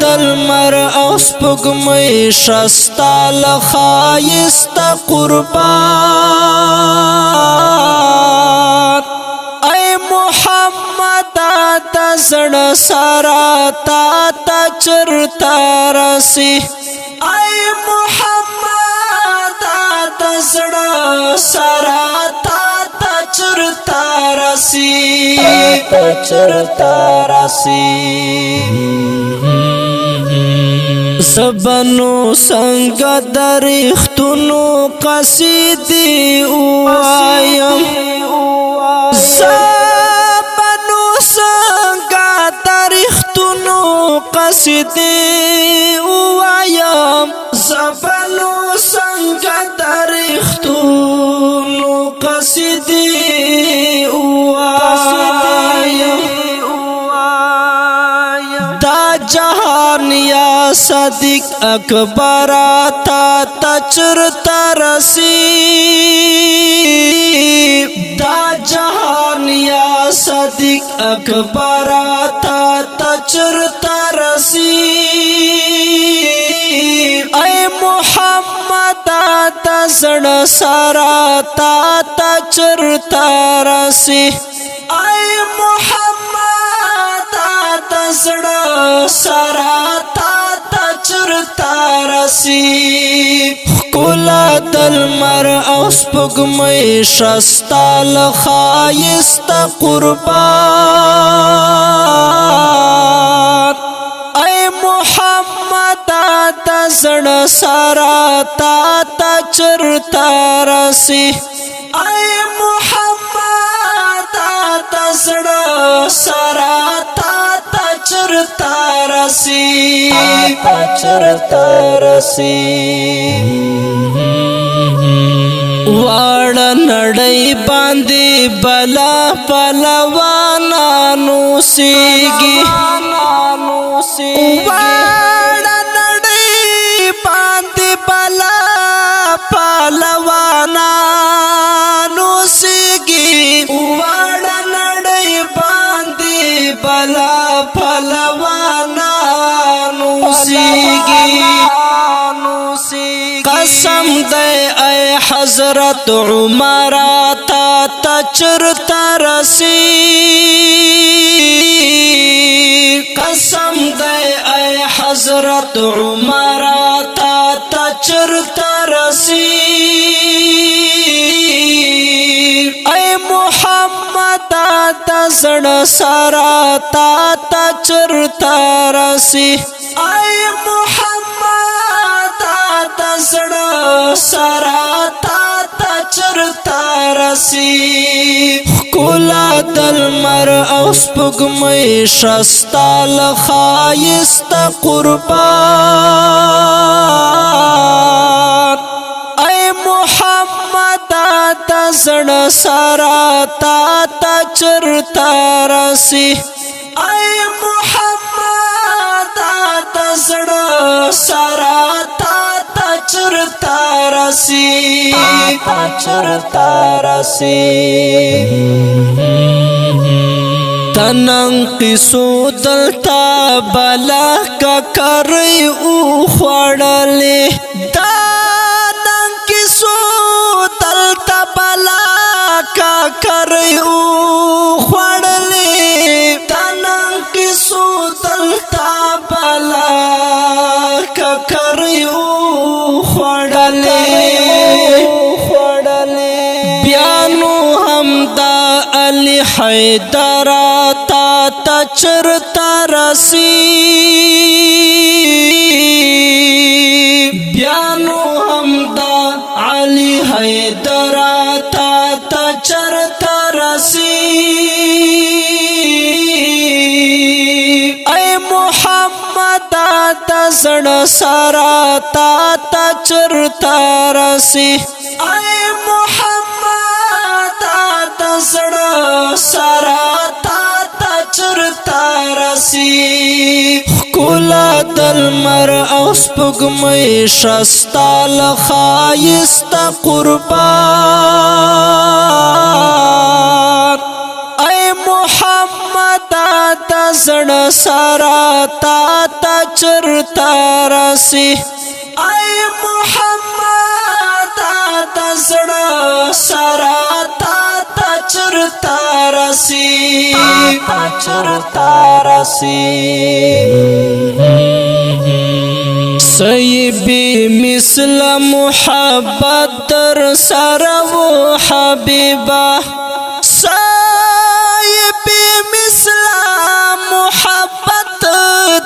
دلمر او سپوږمۍ شستا لخایست قربان اے محمد د زړه سره تا ته چرته رسي اے محمد د زړه سره تا ته چرته رسي زبنو څنګه درختونو قصیدې وایم زبنو څنګه درختونو قصیدې وایم زبنو څنګه درختونو قصیدې وایم دا جهان یا صدیق اکبر تا چرتا رسی دا جهان یا صدیق اکبر تا چرتا رسی اے محمد د زړه سره تا ته چرته رسي اے محمد د زړه سره تا ته چرته رسي ښکلا د لمر او سپوږمۍ شستا لخایست قربان اے محمد د زړه سره تا ته چرته رسي اے محمد د زړه سره تا ته چرته رسي واړه نړۍ باندې بلا پهلوانانو سیږي واړه نړۍ باندې بلا پهلوانانو سیږي واړه نړۍ باندې بلا پهلوانانو سیږي قسم دے اے حضرت عمر تا چرتا رسی قسم دے اے حضرت عمر تا چرتا رسی اے محمد د زړه سره تا ته چرته رسي اے محمد د زړه سره تا ته چرته رسي ښکلا د لمر او سپوږمۍ شستا لخایست قربان اے محمد د زړه سره تا ته چرته رسي اے محمد د زړه سره تا ته چرته رسي تنن قصو دلتا بلا کا کری او خوڑلے تنن قصو دلتا بلا کا کری او خوڑلے تنن قصو دلتا بلا کا کری او خوڑلے بیانو حمدا علی حیدر تا چرتا رسی بیانو حمدا علی حیدر تا چرتا رسی اے محمد د زړه سره تا ته چرته رسي اے محمد د زړه سره تا ته چرته رسي ښکلا د لمر او سپوږمۍ شستا لخایست قربان اے محمد د زړه سره تا ته چرتا رسی اے محمد تا زړه سارا تا چرتا رسی سیبی مثل محبت در سره و حبیبا سیبی مثل محبت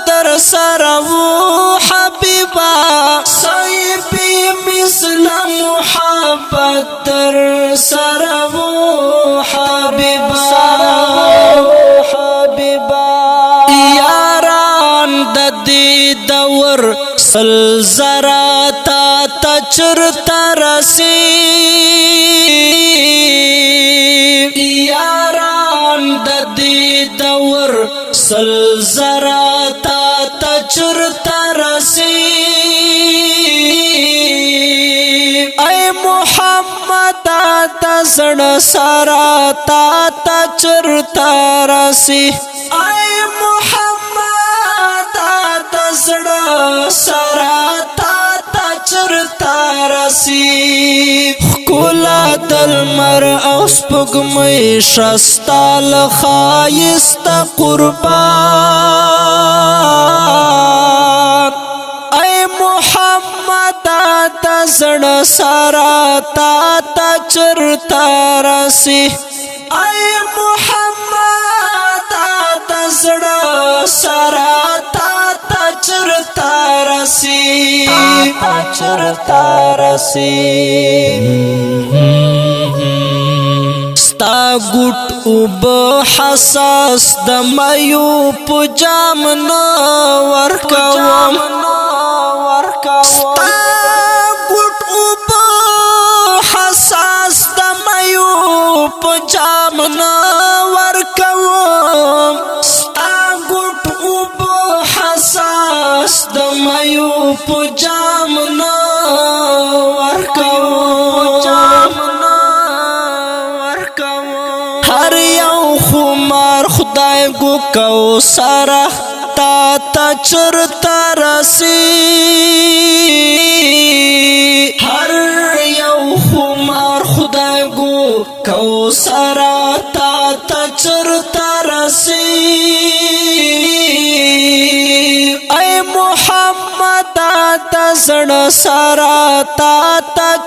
در سره و حبیبا سیبی مثل محبت در سره و حبیبا یاران د دې دور سل زرا تا چرتا رسی یاران د دې دور سل زرا تا چرتا رسی اے محمد تا زړه سارا تا چرتا رسی اے محمد تا زړه سارا تا چرتا رسی خکولا دلمر او سپوږمۍ شستا له ښایسته قربان اے محمد تا زړه سارا تا چرتا رسی اے محمد تا زړه سارا تا چرتا رسی ستا ګوټ اوب حساس د مایو په جام نه ورکوم ستا ګوټ اوب حساس د مایو په جام نه ورکوم ستا ګوټ اوب حساس د مایو په جام نه ورکوم هر یو خمار خدای گو کوثر تا چرتا رسی هر یو خمار خدای گو کوثر تا چرتا رسی اے محمد تا زړه سارا تا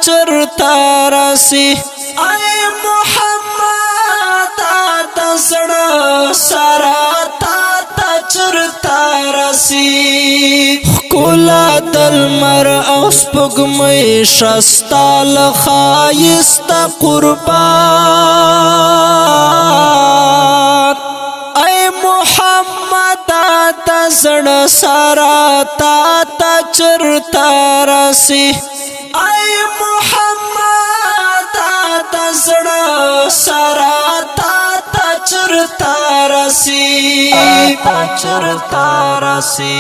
چرتا رسی اے محمد تا زړه سارا تا چرتا رسی خکولا دلمر او سپوږمۍ شستا له ښایسته قربان اے محمد تا زړه سارا تا چرتا رسی اے محمد تا زړه سارا تا چرتا رسی